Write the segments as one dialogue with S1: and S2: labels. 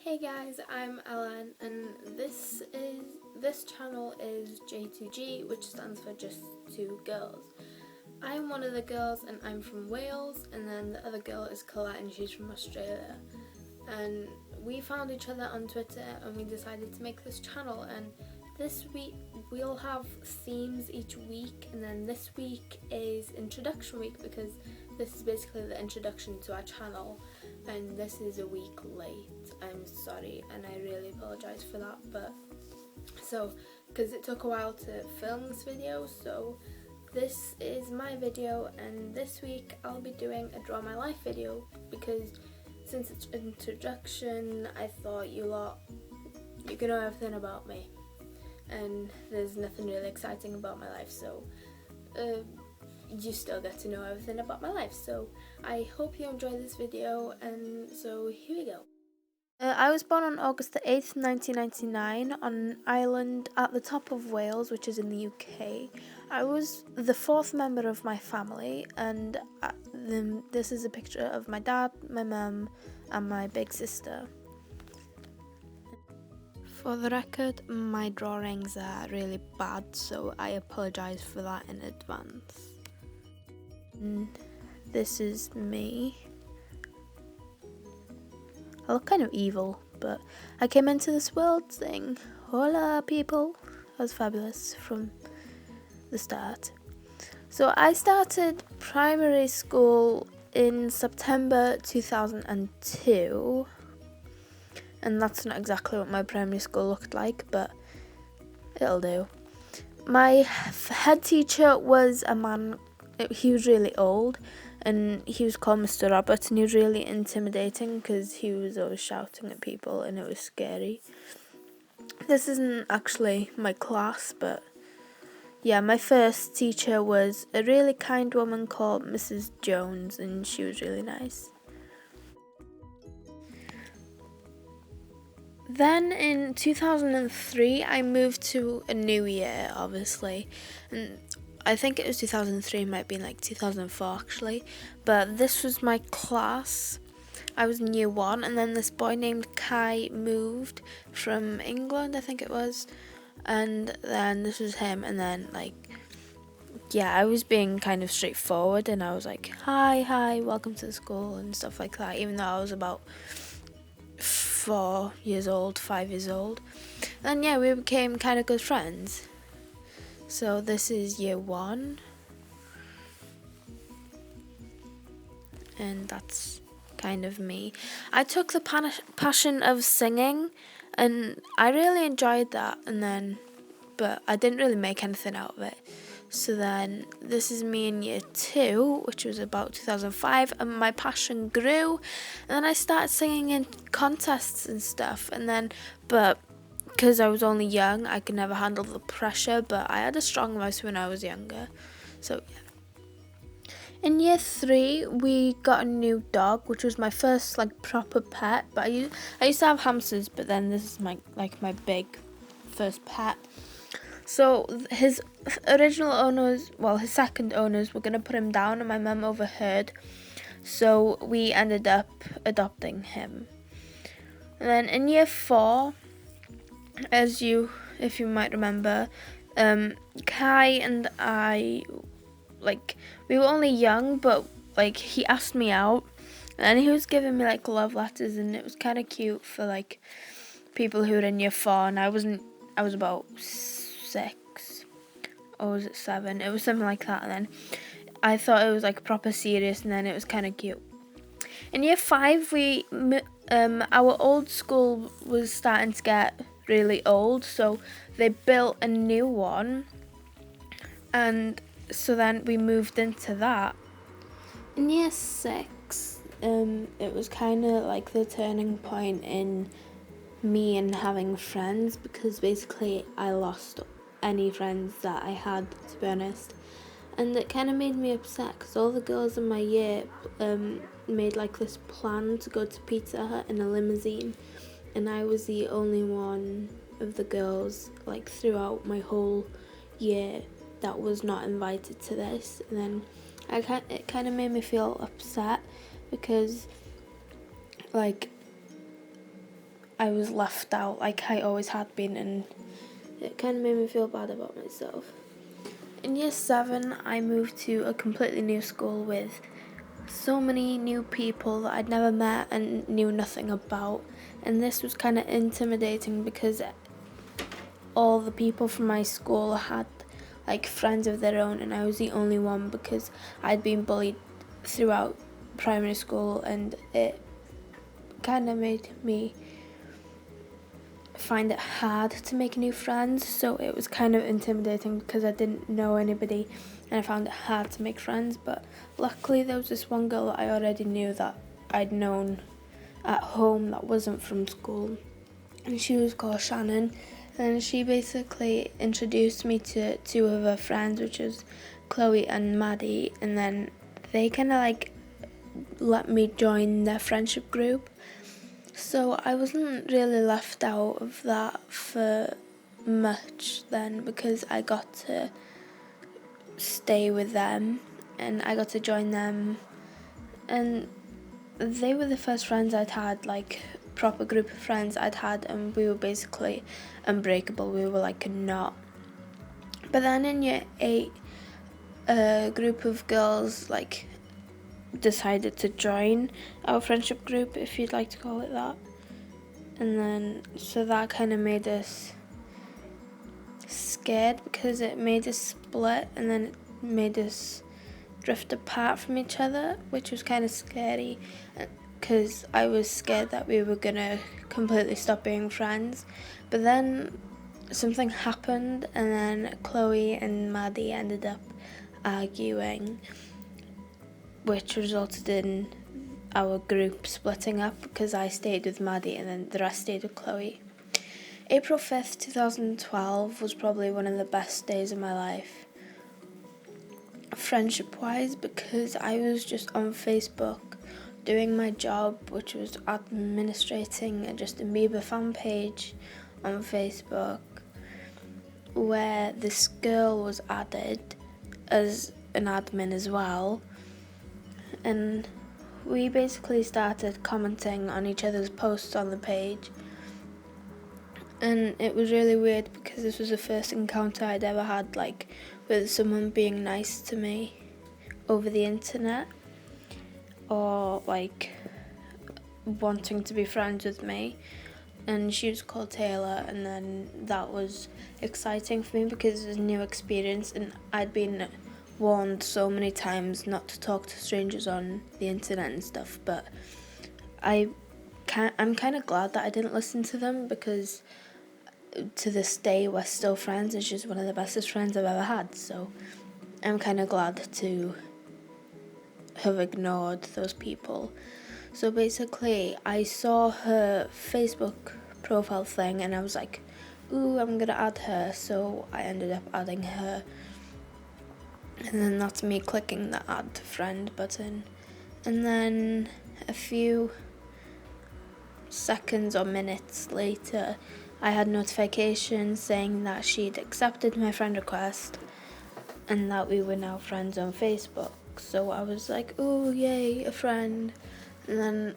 S1: Hey guys, I'm Ellen, and this channel is J2G, which stands for just two girls. I'm one of the girls and I'm from Wales, and then the other girl is Colette and she's from Australia. And we found each other on Twitter and we decided to make this channel, and this week we'll have themes each week, and then this week is introduction week because this is basically the introduction to our channel, and this is a week late. I'm sorry and I really apologise for that, but because it took a while to film this video, so this is my video, and this week I'll be doing a Draw My Life video because since it's introduction, I thought you can know everything about me, and there's nothing really exciting about my life, so you still get to know everything about my life. So I hope you enjoy this video, and so here we go. I was born on August the 8th, 1999 on an island at the top of Wales, which is in the UK. I was the fourth member of my family, and this is a picture of my dad, my mum and my big sister. For the record, my drawings are really bad, so I apologise for that in advance. And this is me. I look kind of evil, but I came into this world saying, "Hola people." I was fabulous from the start. So I started primary school in September 2002, and that's not exactly what my primary school looked like, but it'll do. My head teacher was a man. He was really old, and he was called Mr. Robert, and he was really intimidating because he was always shouting at people and it was scary. This isn't actually my class, but yeah, my first teacher was a really kind woman called Mrs. Jones, and she was really nice. Then in 2003 I moved to a new year, obviously, and I think it was 2003, it might have been like 2004 actually, but this was my class. I was in year 1, and then this boy named Kai moved from England, I think it was, and then this was him, and then I was being kind of straightforward, and I was like, hi, welcome to the school and stuff like that, even though I was about 5 years old. And yeah, we became kind of good friends. So this is year 1, and that's kind of me. I took the passion of singing, and I really enjoyed that, but I didn't really make anything out of it. So then this is me in year 2, which was about 2005, and my passion grew, and then I started singing in contests and stuff, but because I was only young, I could never handle the pressure, but I had a strong voice when I was younger. So yeah. In year 3, we got a new dog, which was my first proper pet. But I used to have hamsters, but then this is my big first pet. So his original owners, his second owners, were gonna put him down, and my mum overheard. So we ended up adopting him. And then in year 4, if you might remember, Kai and I, we were only young, but he asked me out, and he was giving me love letters, and it was kind of cute for people who were in year 4, and I was about 6, or was it 7? It was something like that. And then I thought it was proper serious, and then it was kind of cute. In year 5, our old school was starting to get really old, so they built a new one, and so then we moved into that. In year 6, it was kind of the turning point in me and having friends, because basically I lost any friends that I had, to be honest, and it kind of made me upset because all the girls in my year made this plan to go to Pizza Hut in a limousine, and I was the only one of the girls throughout my whole year that was not invited to this. And then it kind of made me feel upset because I was left out like I always had been, and it kind of made me feel bad about myself. In year 7, I moved to a completely new school with so many new people that I'd never met and knew nothing about, and this was kind of intimidating because all the people from my school had like friends of their own, and I was the only one because I'd been bullied throughout primary school, and it kind of made me find it hard to make new friends. So it was kind of intimidating because I didn't know anybody and I found it hard to make friends. But luckily there was this one girl that I already knew that I'd known at home that wasn't from school, and she was called Shannon, and she basically introduced me to 2 of her friends, which was Chloe and Maddie, and then they kind of like let me join their friendship group. So I wasn't really left out of that for much then, because I got to stay with them and I got to join them, and they were the first friends I'd had, like proper group of friends I'd had, and we were basically unbreakable. We were like a knot. But then in year 8, a group of girls like decided to join our friendship group, if you'd like to call it that. And then so that kind of made us scared because it made us split, and then it made us drift apart from each other, which was kind of scary because I was scared that we were gonna completely stop being friends. But then something happened, and then Chloe and Maddie ended up arguing, which resulted in our group splitting up because I stayed with Maddie and then the rest stayed with Chloe. April 5th, 2012 was probably one of the best days of my life, friendship-wise, because I was just on Facebook doing my job, which was administrating a Justin Bieber fan page on Facebook, where this girl was added as an admin as well, and we basically started commenting on each other's posts on the page. And it was really weird because this was the first encounter I'd ever had, like, with someone being nice to me over the internet, or like wanting to be friends with me. And she was called Taylor, and then that was exciting for me because it was a new experience, and I'd been warned so many times not to talk to strangers on the internet and stuff, but I'm kind of glad that I didn't listen to them, because to this day we're still friends. It's just one of the bestest friends I've ever had, so I'm kind of glad to have ignored those people. So basically I saw her Facebook profile thing and I was like, ooh, I'm gonna add her, so I ended up adding her, and then that's me clicking the add to friend button, and then a few seconds or minutes later I had notifications saying that she'd accepted my friend request and that we were now friends on Facebook. So I was like, oh yay, a friend. And then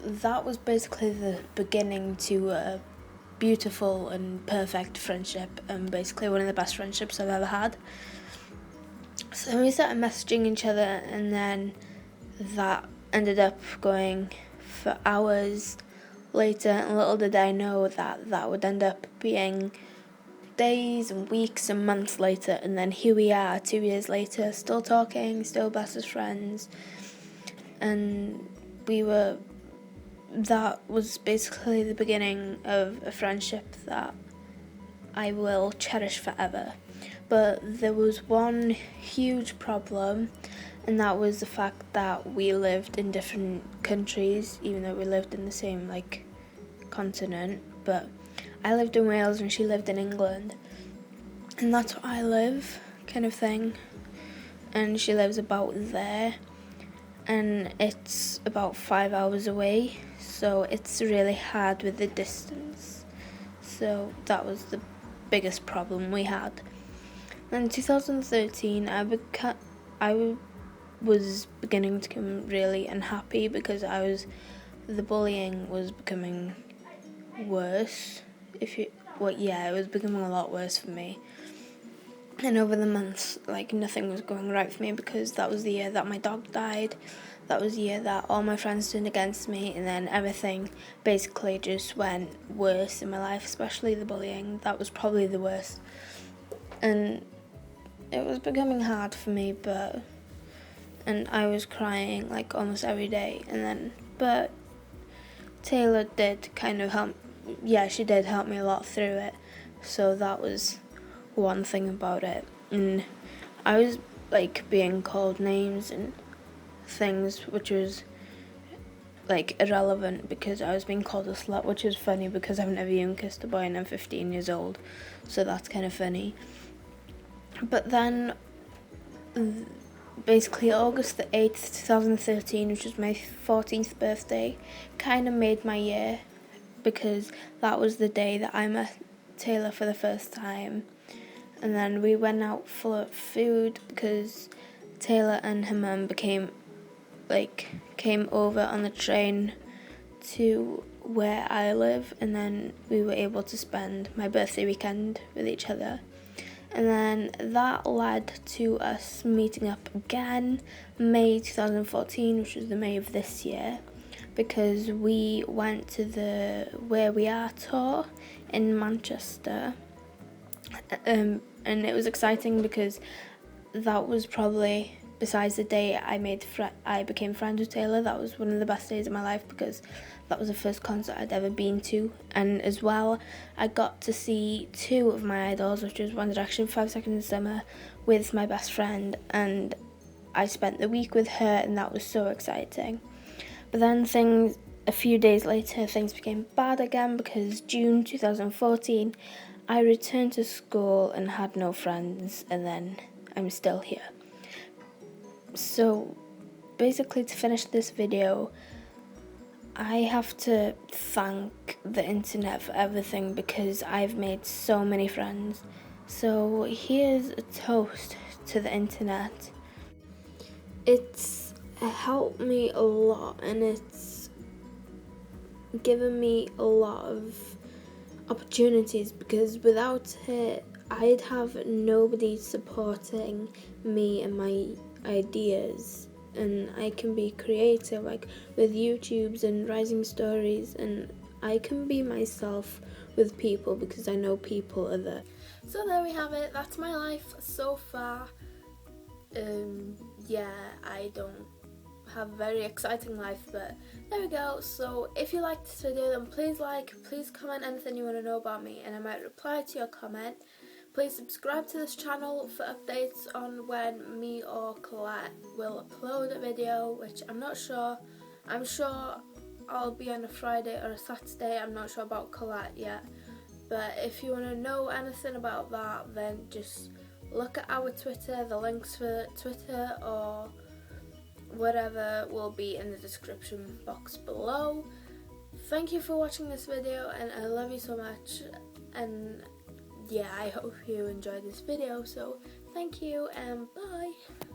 S1: that was basically the beginning to a beautiful and perfect friendship, and basically one of the best friendships I've ever had. So we started messaging each other, and then that ended up going for hours later, and little did I know that that would end up being days and weeks and months later, and then here we are 2 years later, still talking, still best as friends. And that was basically the beginning of a friendship that I will cherish forever. But there was one huge problem, and that was the fact that we lived in different countries, even though we lived in the same continent. But I lived in Wales and she lived in England, and that's where I live, kind of thing, and she lives about there, and it's about 5 hours away, so it's really hard with the distance. So that was the biggest problem we had. In 2013, I was beginning to become really unhappy because the bullying was becoming worse. It was becoming a lot worse for me. And over the months, like, nothing was going right for me because that was the year that my dog died. That was the year that all my friends turned against me, and then everything basically just went worse in my life, especially the bullying. That was probably the worst. And it was becoming hard for me, and I was crying like almost every day. But Taylor did kind of help. Yeah, she did help me a lot through it. So that was one thing about it. And I was like being called names and things, which was like irrelevant because I was being called a slut, which is funny because I've never even kissed a boy and I'm 15 years old. So that's kind of funny. But then basically August the 8th, 2013, which was my 14th birthday, kind of made my year because that was the day that I met Taylor for the first time. And then we went out for food because Taylor and her mum came over on the train to where I live, and then we were able to spend my birthday weekend with each other. And then that led to us meeting up again May 2014, which was the May of this year, because we went to the Where We Are tour in Manchester. And it was exciting because that was probably, besides the day I became friends with Taylor, that was one of the best days of my life because that was the first concert I'd ever been to. And as well, I got to see two of my idols, which was One Direction, 5 Seconds of Summer, with my best friend, and I spent the week with her, and that was so exciting. But then a few days later, things became bad again because June 2014, I returned to school and had no friends, and then I'm still here. So basically, to finish this video, I have to thank the internet for everything because I've made so many friends. So here's a toast to the internet. It's helped me a lot, and it's given me a lot of opportunities because without it, I'd have nobody supporting me and my ideas. And I can be creative, like with YouTubes and writing stories, and I can be myself with people because I know people are there. So there we have it. That's my life so far. I don't have a very exciting life, but there we go. So if you liked this video, then please comment anything you want to know about me, and I might reply to your comment. Please subscribe to this channel for updates on when me or Colette will upload a video, which I'm not sure. I'm sure I'll be on a Friday or a Saturday. I'm not sure about Colette yet. But if you want to know anything about that, then just look at our Twitter. The links for Twitter or whatever will be in the description box below. Thank you for watching this video, and I love you so much. And yeah, I hope you enjoyed this video, so thank you and bye.